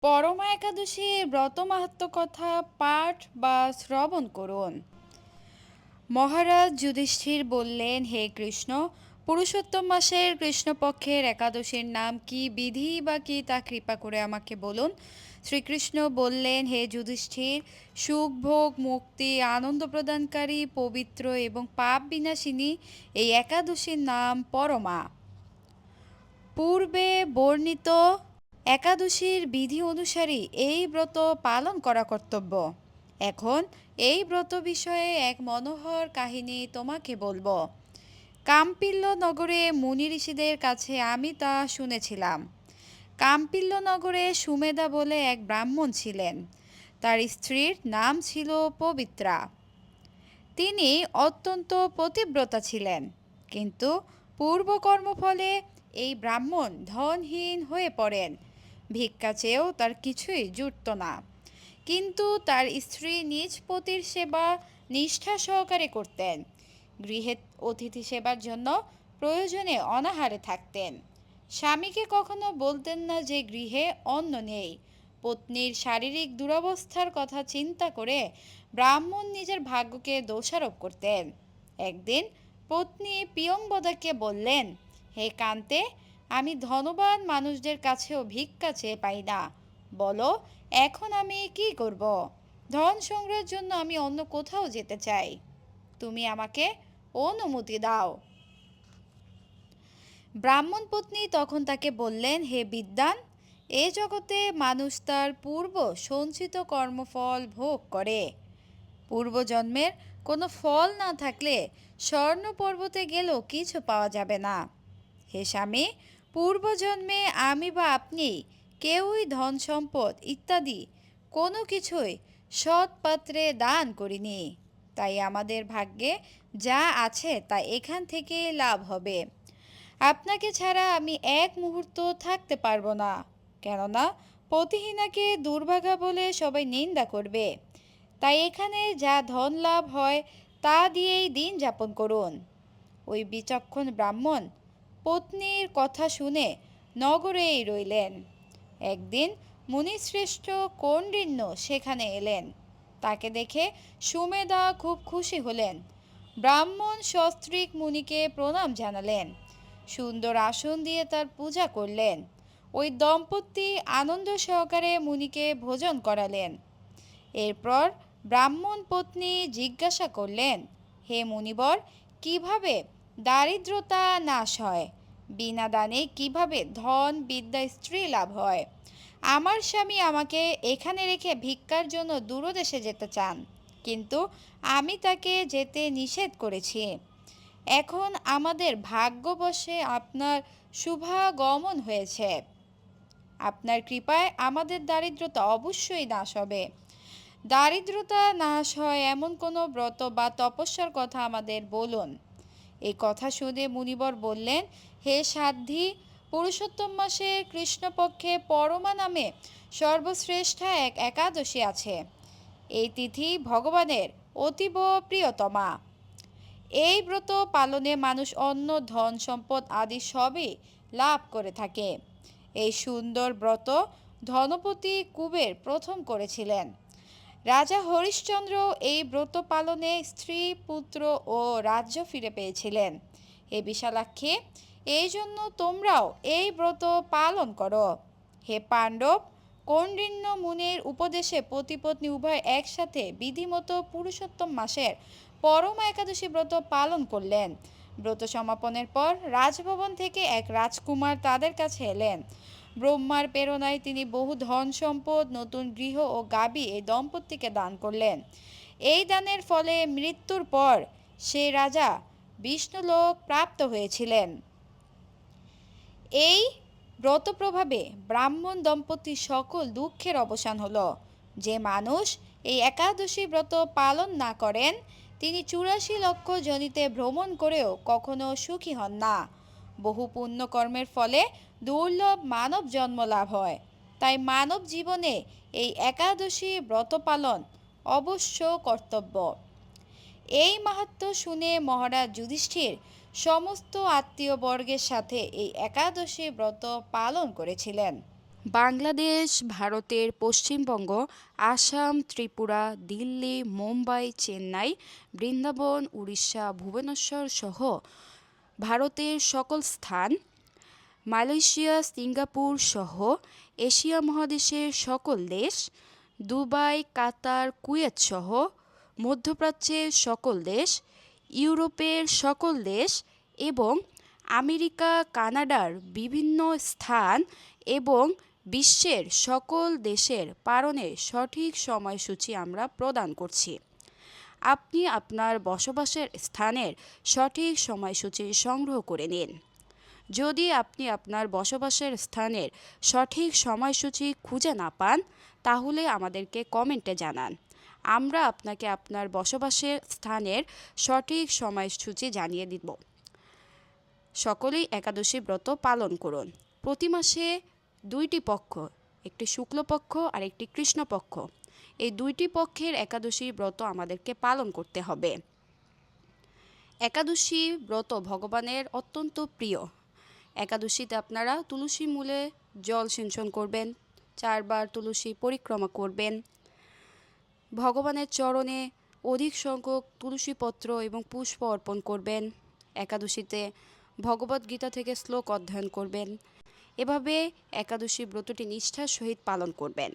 পরমা একাদশীর ব্রত মাহাত্ম্য কথা পাঠ বা শ্রবণ করুন। মহারাজ যুধিষ্ঠির বললেন, হে কৃষ্ণ, পুরুষোত্তম মাসের কৃষ্ণপক্ষের একাদশীর নাম কি, বিধি বা কি, তা কৃপা করে আমাকে বলুন। শ্রীকৃষ্ণ বললেন, হে যুধিষ্ঠির, সুখ ভোগ মুক্তি আনন্দ প্রদানকারী পবিত্র এবং পাপ বিনাশিনী এই একাদশীর নাম পরমা। পূর্বে বর্ণিত একাদশীর বিধি অনুসারী এই ব্রত পালন করা কর্তব্য। এখন এই ব্রত বিষয়ে এক মনোহর কাহিনী তোমাকে বলবো। কাম্পিল্য নগরে মুনি ঋষিদের কাছে আমি তা শুনেছিলাম। কাম্পিল্য নগরে সুমেধা বলে এক ব্রাহ্মণ ছিলেন। তার স্ত্রীর নাম ছিল পবিত্রা। তিনি অত্যন্ত পতিব্রতা ছিলেন, কিন্তু পূর্বকর্মফলে এই ব্রাহ্মণ ধনহীন হয়ে পড়েন। ভিক্ষা চেয়েও তার কিছুই জুটত না। কিন্তু তার স্ত্রী নিজ পতির সেবা নিষ্ঠা সহকারে করতেন। গৃহে অতিথি সেবার জন্য প্রয়োজনে অনাহারে থাকতেন। স্বামীকে কখনো বলতেন না যে গৃহে অন্ন নেই। পত্নীর শারীরিক দুরবস্থার কথা চিন্তা করে ব্রাহ্মণ নিজের ভাগ্যকে দোষারোপ করতেন। একদিন পত্নী পিয়ংবদাকে বললেন, হে কান্তে, আমি ধনবান মানুষদের কাছেও ভিক্ষা চেয়ে পাই না। বলো, এখন আমি কি করব? ধন সংগ্রহের জন্য আমি অন্য কোথাও যেতে চাই। তুমি আমাকে অনুমতি দাও। ব্রাহ্মণ পত্নী তখন তাকে বললেন, হে বিদ্বান, এ জগতে মানুষ তার পূর্ব সঞ্চিত কর্মফল ভোগ করে। পূর্বজন্মের কোনো ফল না থাকলে স্বর্ণ পর্বতে গেলেও কিছু পাওয়া যাবে না। হে স্বামী, পূর্বজন্মে আমি বা আপনি কেউই ধন সম্পদ ইত্যাদি কোনো কিছুই সৎ পাত্রে দান করিনি। তাই আমাদের ভাগ্যে যা আছে তা এখান থেকে লাভ হবে। আপনাকে ছাড়া আমি এক মুহূর্ত থাকতে পারবো না, কেননা পতিহীনাকে দুর্ভাগা বলে সবাই নিন্দা করবে। তাই এখানে যা ধন লাভ হয় তা দিয়েই দিন যাপন করুন। ওই বিচক্ষণ ব্রাহ্মণ পত্নীর কথা শুনে নগরেই রইলেন। একদিন মুনিশ্রেষ্ঠ কৌন্ডিন্য সেখানে এলেন। তাকে দেখে সুমেধা খুব খুশি হলেন। ব্রাহ্মণ সস্ত্রীক মুনিকে প্রণাম জানালেন। সুন্দর আসন দিয়ে তার পূজা করলেন। ওই দম্পতি আনন্দ সহকারে মুনিকে ভোজন করালেন। এরপর ব্রাহ্মণ পত্নী জিজ্ঞাসা করলেন, হে মুনিবর, কিভাবে দারিদ্রতা নাশ হয়? বিনা দানে কিভাবে ধন বিদ্যা স্ত্রী লাভ হয়? আমার স্বামী আমাকে এখানে রেখে ভিক্ষার জন্য দূরদেশে যেতে চান, কিন্তু আমি তাকে যেতে নিষেধ করেছি। এখন আমাদের ভাগ্যবশে আপনার শুভাগমন হয়েছে। আপনার কৃপায় আমাদের দারিদ্রতা অবশ্যই নাশ হবে। দারিদ্রতা নাশ হয় এমন কোনো ব্রত বা তপস্যার কথা আমাদের বলুন। এই কথা শুনে মুনিবর বললেন, হে সাধ্বী, পুরুষোত্তম মাসে কৃষ্ণপক্ষে পরমা নামে সর্বশ্রেষ্ঠা এক একাদশী আছে। এই তিথি ভগবানের অতীব প্রিয়তমা। এই ব্রত পালনে মানুষ অন্ন ধন সম্পদ আদি সবই লাভ করে থাকে। এই সুন্দর ব্রত ধনপতি কুবের প্রথম করেছিলেন। রাজা হরিশ্চন্দ্র এই ব্রত পালনে স্ত্রী পুত্র ও রাজ্য ফিরে পেয়েছিলেন। হে বিশালাক্ষী, এই জন্য তোমরাও এই ব্রত পালন করো। হে পাণ্ডব, কৌন্ডিন্য মুনির উপদেশে পতিপত্নী উভয় একসাথে বিধিমতো পুরুষোত্তম মাসের পরমা একাদশী ব্রত পালন করলেন। ব্রত সমাপনের পর রাজভবন থেকে এক রাজকুমার তাদের কাছে এলেন। ব্রহ্মার প্রেরণায় তিনি বহু ধন সম্পদ, নতুন গৃহ ও গাবি এই দম্পতিকে দান করলেন। এই দানের ফলে মৃত্যুর পর সেই রাজা বিষ্ণুলোক প্রাপ্ত হয়েছিলেন। এই ব্রত প্রভাবে ব্রাহ্মণ দম্পতির সকল দুঃখের অবসান হলো। যে মানুষ এই একাদশী ব্রত পালন না করেন, তিনি ৮৪ লক্ষ যোনিতে ভ্রমণ করেও কখনো সুখী হন না। বহু পুণ্যকর্মের ফলে দুর্লভ মানব জন্ম লাভ হয়। তাই মানব জীবনে এই একাদশী ব্রত পালন অবশ্য কর্তব্য। এই মাহাত্ম্য শুনে মহারাজ যুধিষ্ঠির সমস্ত আত্মীয়বর্গের সাথে এই একাদশী ব্রত পালন করেছিলেন। বাংলাদেশ, ভারতের পশ্চিমবঙ্গ, আসাম, ত্রিপুরা, দিল্লি, মুম্বাই, চেন্নাই, বৃন্দাবন, উড়িষ্যা, ভুবনেশ্বর সহ ভারতের সকল স্থান, মালয়েশিয়া, সিঙ্গাপুর সহ এশিয়া মহাদেশের সকল দেশ, দুবাই, কাতার, কুয়েত সহ মধ্যপ্রাচ্যের সকল দেশ, ইউরোপের সকল দেশ এবং আমেরিকা, কানাডার বিভিন্ন স্থান এবং বিশ্বের সকল দেশের পালনের সঠিক সময়সূচি আমরা প্রদান করছি। আপনি আপনার বসবাসের স্থানের সঠিক সময়সূচি সংগ্রহ করে নিন। যদি আপনি আপনার বসবাসের স্থানের সঠিক সময়সূচি খুঁজে না পান, তাহলে আমাদেরকে কমেন্টে জানান। আমরা আপনাকে আপনার বসবাসের স্থানের সঠিক সময়সূচি জানিয়ে দিব। সকলেই একাদশী ব্রত পালন করুন। প্রতি মাসে দুইটি পক্ষ, একটি শুক্লপক্ষ আর একটি কৃষ্ণপক্ষ, এই দুইটি পক্ষের একাদশী ব্রত আমাদেরকে পালন করতে হবে। একাদশী ব্রত ভগবানের অত্যন্ত প্রিয়। একাদশীতে আপনারা তুলসী মূলে জল সিঞ্চন করবেন, 4 বার তুলসী পরিক্রমা করবেন, ভগবানের চরণে অধিক সংখ্যক তুলসী পত্র এবং পুষ্প অর্পণ করবেন। একাদশীতে ভগবদ্গীতা থেকে শ্লোক অধ্যয়ন করবেন। এভাবে একাদশী ব্রতটি নিষ্ঠার সহিত পালন করবেন।